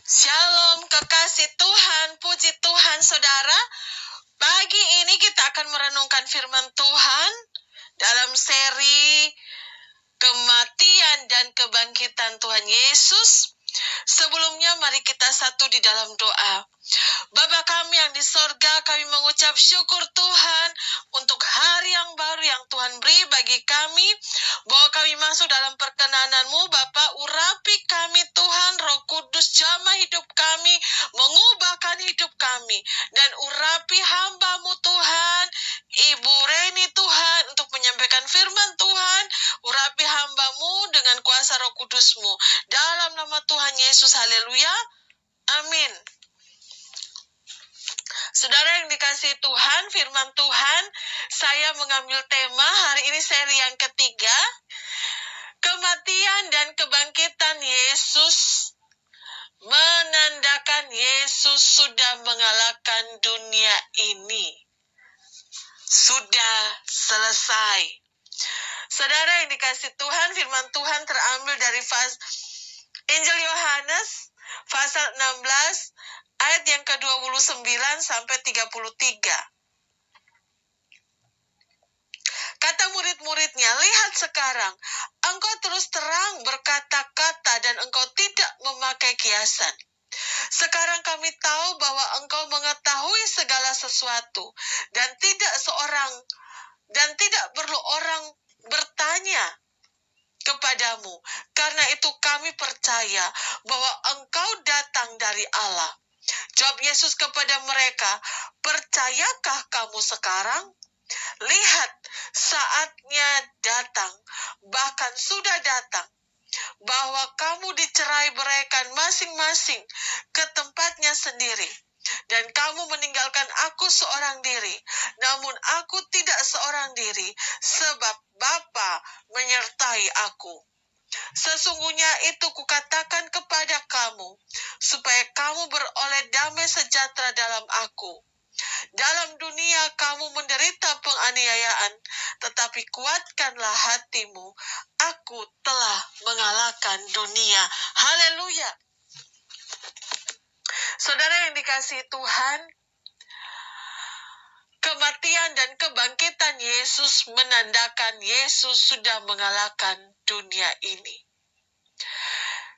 Shalom kekasih Tuhan, puji Tuhan saudara. Pagi ini kita akan merenungkan firman Tuhan dalam seri kematian dan kebangkitan Tuhan Yesus. Sebelumnya mari kita satu di dalam doa. Bapa kami yang di sorga, kami mengucap syukur Tuhan untuk hari yang baru yang Tuhan beri bagi kami, bahwa kami masuk dalam perkenanan-Mu. Bapa, urapi kami Tuhan, Roh Kudus jamah hidup kami, mengubahkan hidup kami, dan urapi hamba-Mu Tuhan, Ibu Reni Tuhan, untuk menyampaikan firman Tuhan. Urapi hamba-Mu dengan kuasa Roh Kudus-Mu, dalam nama Tuhan Yesus, haleluya, amin. Saudara yang dikasihi Tuhan, firman Tuhan, saya mengambil tema hari ini seri yang ketiga, kematian dan kebangkitan Yesus, menandakan Yesus sudah mengalahkan dunia ini. Sudah selesai. Saudara yang dikasihi Tuhan, firman Tuhan terambil dari Injil Yohanes, pasal 16, ayat yang ke-29 sampai 33. Kata murid-muridnya, lihat sekarang, engkau terus terang berkata-kata dan engkau tidak memakai kiasan. Sekarang kami tahu bahwa engkau mengetahui segala sesuatu dan tidak perlu orang bertanya kepadamu. Karena itu kami percaya bahwa engkau datang dari Allah. Jawab Yesus kepada mereka, percayakah kamu sekarang? Lihat, saatnya datang, bahkan sudah datang, bahwa kamu dicerai beraikan masing-masing ke tempatnya sendiri. Dan kamu meninggalkan aku seorang diri, namun aku tidak seorang diri, sebab Bapa menyertai aku. Sesungguhnya itu kukatakan kepada kamu, supaya kamu beroleh damai sejahtera dalam aku. Dalam dunia kamu menderita penganiayaan, tetapi kuatkanlah hatimu, aku telah mengalahkan dunia. Haleluya. Saudara yang dikasihi Tuhan, kematian dan kebangkitan Yesus menandakan Yesus sudah mengalahkan dunia ini.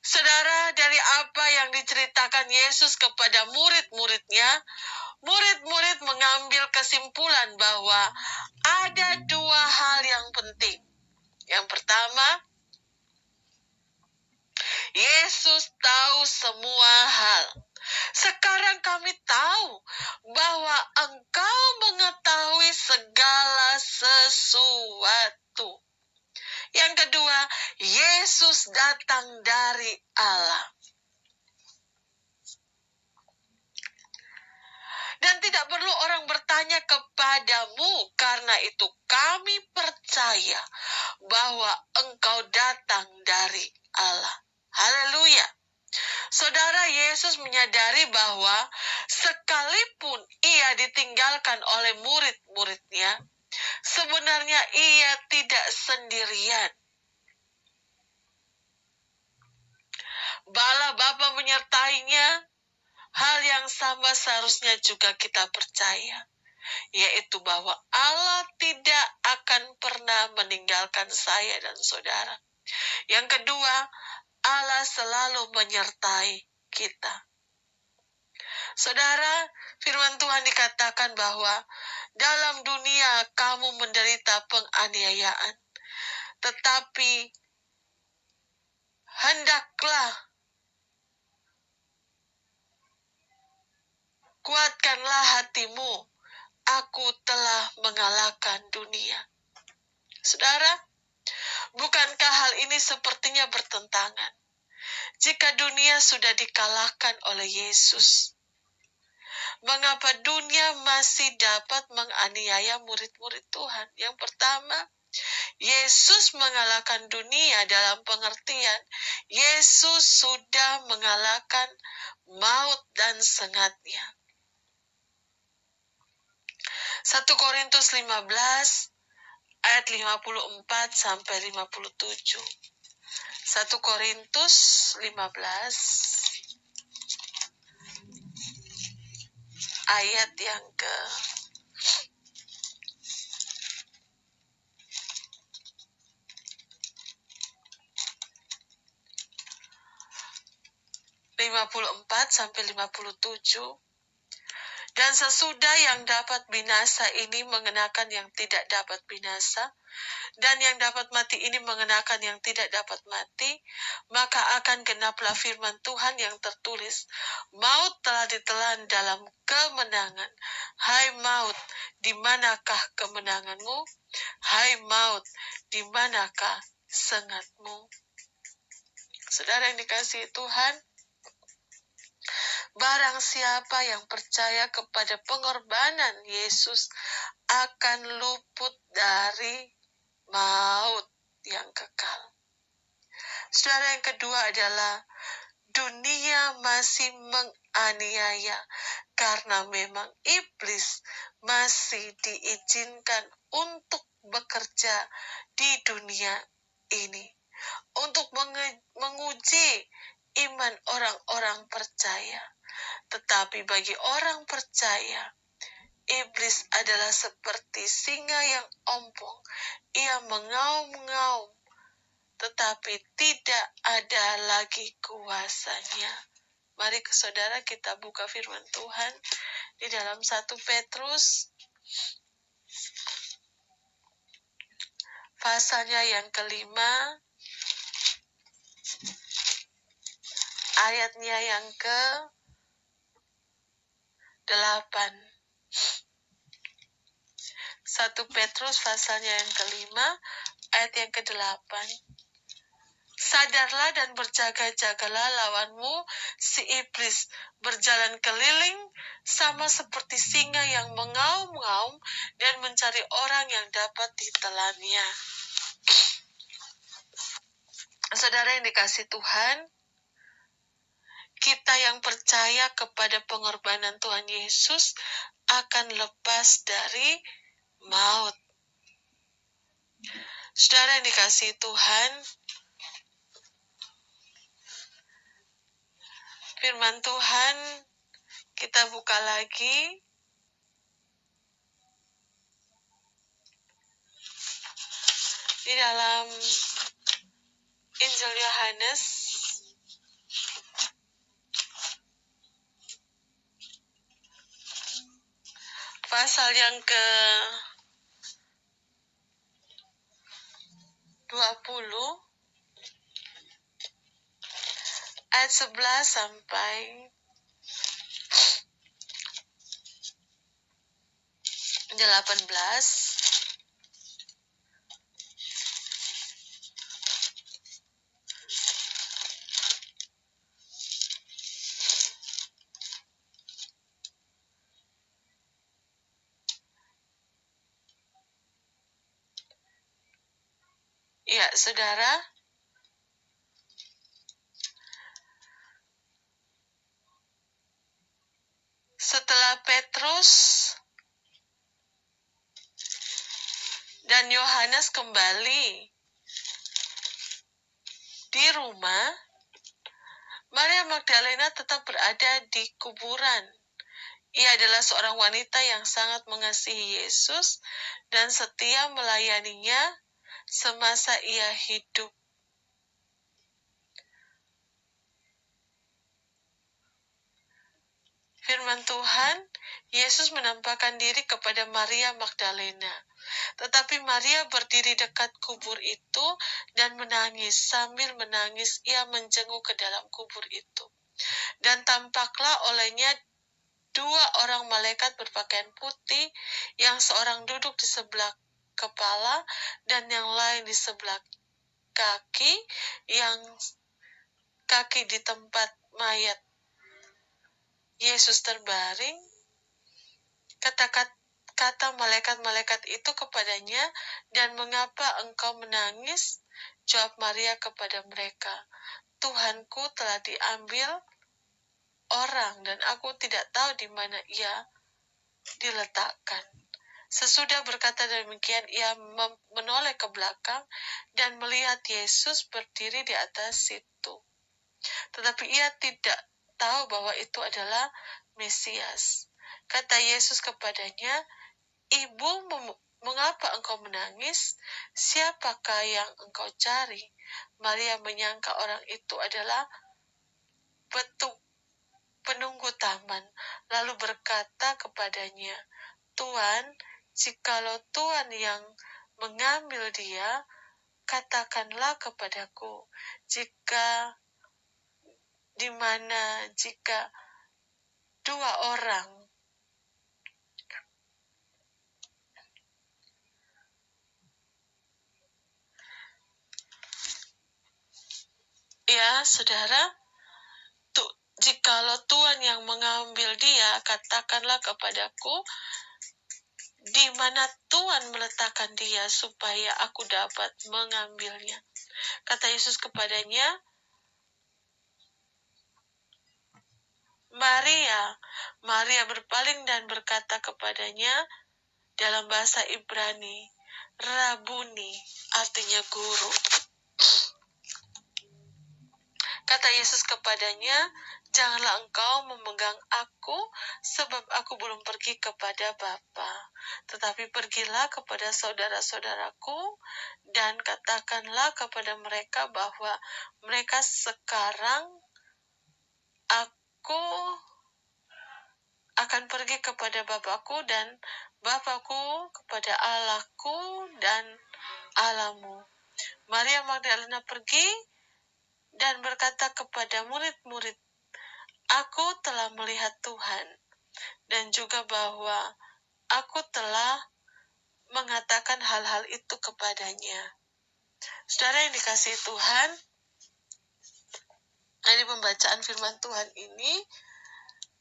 Saudara, dari apa yang diceritakan Yesus kepada murid-muridnya, murid-murid mengambil kesimpulan bahwa ada dua hal yang penting. Yang pertama, Yesus tahu semua hal. Sekarang kami tahu bahwa engkau mengetahui segala sesuatu. Yang kedua, Yesus datang dari Allah. Dan tidak perlu orang bertanya kepadamu, karena itu kami percaya bahwa engkau datang dari Allah. Haleluya. Saudara, Yesus menyadari bahwa sekalipun ia ditinggalkan oleh murid-muridnya, sebenarnya ia tidak sendirian. Bala Bapa menyertainya. Hal yang sama seharusnya juga kita percaya, yaitu bahwa Allah tidak akan pernah meninggalkan saya dan saudara. Yang kedua, Allah selalu menyertai kita. Saudara, firman Tuhan dikatakan bahwa dalam dunia kamu menderita penganiayaan, tetapi hendaklah kuatkanlah hatimu, aku telah mengalahkan dunia. Saudara, bukankah hal ini sepertinya bertentangan? Jika dunia sudah dikalahkan oleh Yesus, mengapa dunia masih dapat menganiaya murid-murid Tuhan? Yang pertama, Yesus mengalahkan dunia dalam pengertian Yesus sudah mengalahkan maut dan sengatnya. 1 Korintus 15 ayat 54 sampai 57. 1 Korintus 15 ayat yang ke 54 sampai 57. Dan sesudah yang dapat binasa ini mengenakan yang tidak dapat binasa, dan yang dapat mati ini mengenakan yang tidak dapat mati, maka akan genaplah firman Tuhan yang tertulis, maut telah ditelan dalam kemenangan. Hai maut, di manakah kemenanganmu? Hai maut, di manakah sengatmu? Saudara yang dikasihi Tuhan, barang siapa yang percaya kepada pengorbanan Yesus akan luput dari maut yang kekal. Saudara, yang kedua adalah dunia masih menganiaya karena memang iblis masih diizinkan untuk bekerja di dunia ini untuk menguji iman orang-orang percaya. Tetapi bagi orang percaya, iblis adalah seperti singa yang ompong. Ia mengaum-ngaum, tetapi tidak ada lagi kuasanya. Mari saudara kita buka firman Tuhan di dalam 1 Petrus pasalnya yang kelima, ayatnya yang ke-8. 1 Petrus pasalnya yang kelima, ayat yang ke-8. Sadarlah dan berjaga-jagalah, lawanmu si iblis berjalan keliling sama seperti singa yang mengaum-ngaum dan mencari orang yang dapat ditelannya. Saudara yang dikasihi Tuhan, kita yang percaya kepada pengorbanan Tuhan Yesus akan lepas dari maut. Saudara yang dikasihi Tuhan, firman Tuhan kita buka lagi di dalam Injil Yohanes pasal yang ke-20 ayat 11 sampai 18. Ya, saudara, setelah Petrus dan Yohanes kembali di rumah, Maria Magdalena tetap berada di kuburan. Ia adalah seorang wanita yang sangat mengasihi Yesus dan setia melayaninya semasa ia hidup. Firman Tuhan, Yesus menampakkan diri kepada Maria Magdalena. Tetapi Maria berdiri dekat kubur itu dan menangis. Sambil menangis, ia menjenguk ke dalam kubur itu. Dan tampaklah olehnya 2 orang malaikat berpakaian putih, yang seorang duduk di sebelah kepala dan yang lain di sebelah kaki, yang kaki di tempat mayat Yesus terbaring. Kata malaikat-malaikat itu kepadanya, "Dan mengapa engkau menangis?" Jawab Maria kepada mereka, "Tuhanku telah diambil orang dan aku tidak tahu di mana ia diletakkan." Sesudah berkata demikian, ia menoleh ke belakang dan melihat Yesus berdiri di atas situ. Tetapi ia tidak tahu bahwa itu adalah Mesias. Kata Yesus kepadanya, "Ibu, mengapa engkau menangis? Siapakah yang engkau cari?" Maria menyangka orang itu adalah penunggu taman, lalu berkata kepadanya, "Tuan, jikalau Tuan yang mengambil dia, katakanlah kepadaku, jika dua orang." Ya, saudara, jikalau Tuhan yang mengambil dia, katakanlah kepadaku, di mana Tuhan meletakkan dia supaya aku dapat mengambilnya. Kata Yesus kepadanya, "Maria." Maria berpaling dan berkata kepadanya dalam bahasa Ibrani, "Rabuni," artinya guru. Kata Yesus kepadanya, "Janganlah engkau memegang aku, sebab aku belum pergi kepada Bapa. Tetapi pergilah kepada saudara-saudaraku, dan katakanlah kepada mereka bahwa mereka sekarang aku akan pergi kepada Bapakku, dan Bapakku kepada Allahku dan Allahmu." Maria Magdalena pergi dan berkata kepada murid-murid, "Aku telah melihat Tuhan," dan juga bahwa aku telah mengatakan hal-hal itu kepadanya. Saudara yang dikasihi Tuhan, dari pembacaan firman Tuhan ini,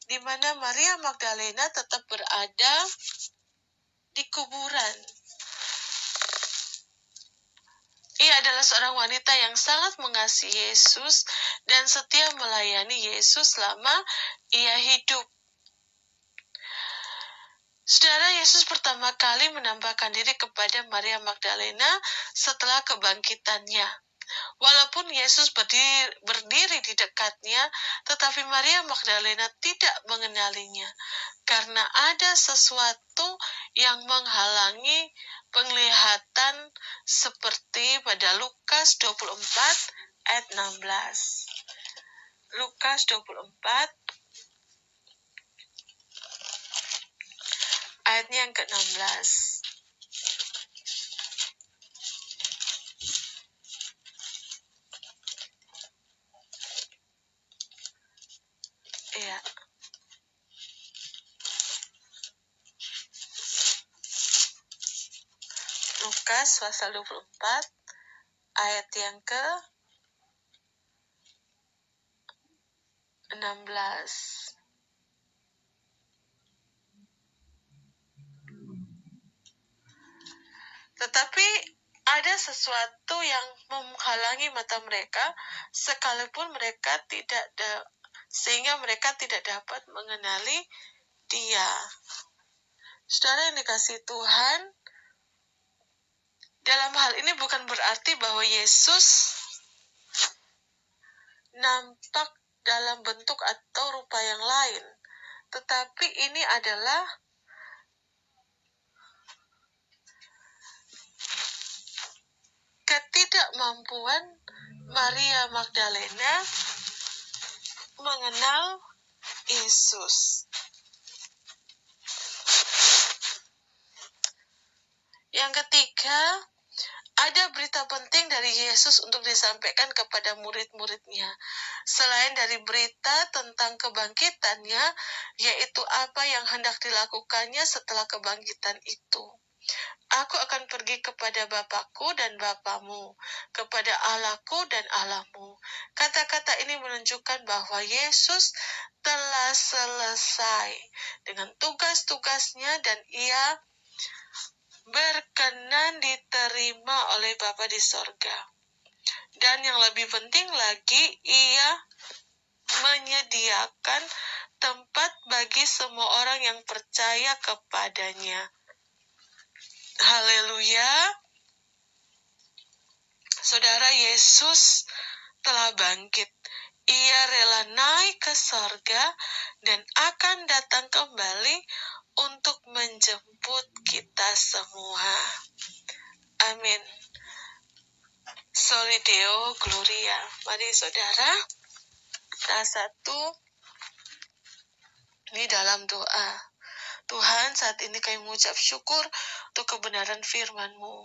di mana Maria Magdalena tetap berada di kuburan. Ia adalah seorang wanita yang sangat mengasihi Yesus dan setia melayani Yesus selama ia hidup. Saudara, Yesus pertama kali menampakkan diri kepada Maria Magdalena setelah kebangkitannya. Walaupun Yesus berdiri di dekatnya, tetapi Maria Magdalena tidak mengenalinya, karena ada sesuatu yang menghalangi penglihatan, seperti pada Lukas 24 ayat 16. Lukas 24 ayatnya yang ke-16. Iya. Lukas pasal 24 ayat yang ke-16. Tetapi ada sesuatu yang menghalangi mata mereka, sekalipun mereka sehingga mereka tidak dapat mengenali dia. Saudara yang dikasihi Tuhan, dalam hal ini bukan berarti bahwa Yesus nampak dalam bentuk atau rupa yang lain, tetapi ini adalah ketidakmampuan Maria Magdalena mengenal Yesus. Yang ketiga, ada berita penting dari Yesus untuk disampaikan kepada murid-muridnya. Selain dari berita tentang kebangkitannya, yaitu apa yang hendak dilakukannya setelah kebangkitan itu. "Aku akan pergi kepada Bapakku dan Bapamu, kepada Allahku dan Allahmu." Kata-kata ini menunjukkan bahwa Yesus telah selesai dengan tugas-tugasnya dan ia berkenan diterima oleh Bapa di sorga. Dan yang lebih penting lagi, ia menyediakan tempat bagi semua orang yang percaya kepadanya. Haleluya. Saudara, Yesus telah bangkit. Ia rela naik ke sorga dan akan datang kembali untuk menjemput kita semua. Amin. Soli Deo Gloria. Mari saudara, kita satu di dalam doa. Tuhan, saat ini kami mengucap syukur untuk kebenaran firman-Mu.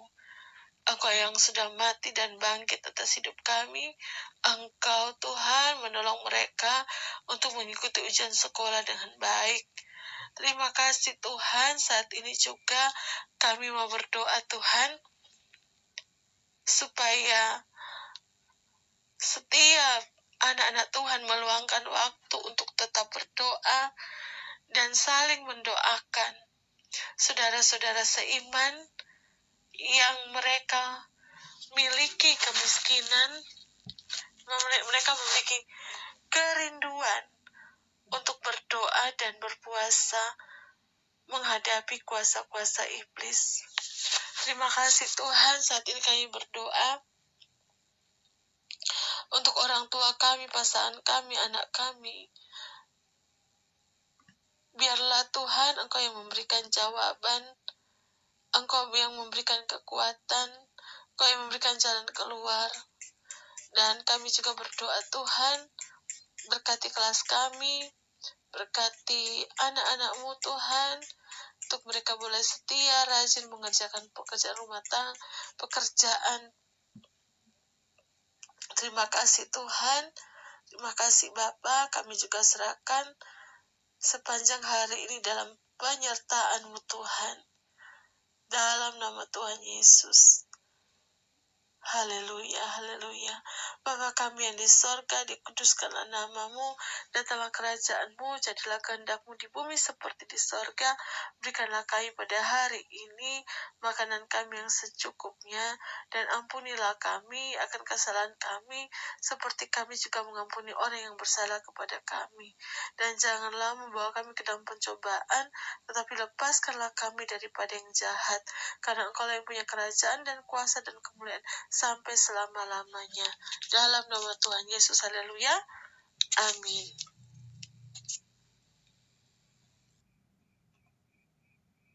Engkau yang sudah mati dan bangkit atas hidup kami. Engkau, Tuhan, menolong mereka untuk mengikuti ujian sekolah dengan baik. Terima kasih Tuhan, saat ini juga kami mau berdoa Tuhan, supaya setiap anak-anak Tuhan meluangkan waktu untuk tetap berdoa dan saling mendoakan saudara-saudara seiman yang mereka miliki kemiskinan, mereka memiliki kerinduan untuk berdoa dan berpuasa menghadapi kuasa-kuasa iblis. Terima kasih Tuhan, saat ini kami berdoa untuk orang tua kami, pasangan kami, anak kami. Biarlah Tuhan Engkau yang memberikan jawaban, Engkau yang memberikan kekuatan, Engkau yang memberikan jalan keluar. Dan kami juga berdoa Tuhan, berkati kelas kami, berkati anak-anak-Mu Tuhan, untuk mereka boleh setia, rajin mengerjakan pekerjaan rumah tangga, pekerjaan. Terima kasih Tuhan, terima kasih Bapa. Kami juga serahkan sepanjang hari ini dalam penyertaan-Mu Tuhan. Dalam nama Tuhan Yesus. Haleluya, haleluya. Bapa kami yang di sorga, dikuduskanlah nama-Mu, datanglah kerajaan-Mu, jadilah kehendak-Mu di bumi seperti di sorga. Berikanlah kami pada hari ini makanan kami yang secukupnya, dan ampunilah kami akan kesalahan kami, seperti kami juga mengampuni orang yang bersalah kepada kami. Dan janganlah membawa kami ke dalam pencobaan, tetapi lepaskanlah kami daripada yang jahat, karena Engkau yang punya kerajaan dan kuasa dan kemuliaan sampai selama-lamanya. Dalam nama Tuhan Yesus, haleluya. Amin.